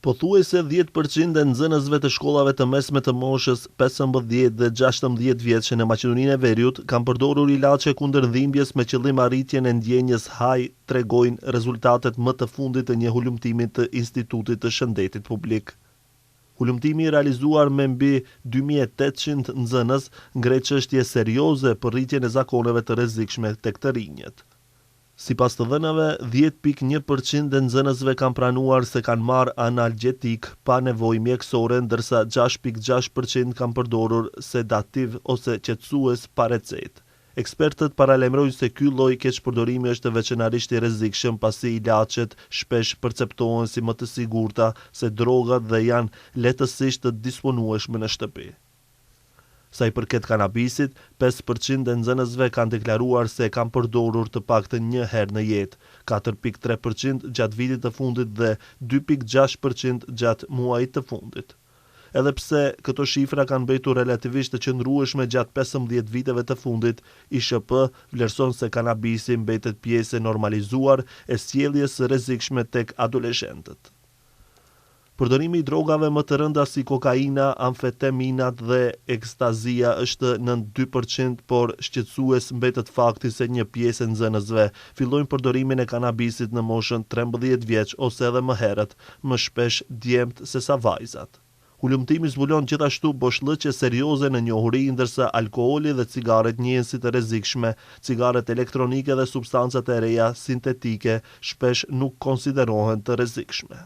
Pothuajse 10% e nxënësve të shkollave të mesme të moshës 15 dhe 16 vjeçë në Maqedoninë e Veriut kanë përdorur ilaçe kundër dhimbjes me qëllim arritjen e ndjenjes high, tregojnë rezultatet më të fundit të një hulumtimi të Institutit të Shëndetit Publik. Hulumtimi i realizuar me mbi 2800 nxënës ngre çështje serioze për rritjen e zakoneve të rrezikshme tek të rinjët. Sipas të dhënave, 10.1% e nxënësve kanë pranuar se kanë marrë analgjetik pa nevojë mjekësore, ndërsa 6.6% kanë përdorur sedativ ose qetësues pa recetë. Ekspertët paralajmërojnë se ky lloj keqpërdorimi është veçanërisht i rrezikshëm pasi ilaçet shpesh perceptohen si më të sigurta se drogat dhe janë lehtësisht të disponueshme në shtëpi. Sa i përket kanabisit, 5% e nxënësve kanë deklaruar se kanë përdorur të paktën një herë në jetë, 4.3% gjatë vitit të fundit dhe 2.6% gjatë muajit të fundit. Edhe pse këto shifra kanë mbetur relativisht të qëndrueshme gjatë 15 viteve të fundit, ISHP vlerëson se kanabisi mbetet pjesë e normalizuar e sjelljes së rrezikshme tek adoleshentët. Përdorimi i drogave më të rënda si kokaina, amfetaminat dhe ekstazia është në 2%, por shqetësues mbetet fakti se një pjesë e nxënësve fillojnë përdorimin e kanabisit në moshën 13 vjeç ose edhe më herët, më shpesh djemt se sa vajzat. Hulumtimi zbulon gjithashtu boshllëqe serioze në njohuri, ndërsa alkooli dhe cigaret njihen si të rrezikshme, cigaret elektronike dhe substancat e reja sintetike shpesh nuk konsiderohen të rrezikshme.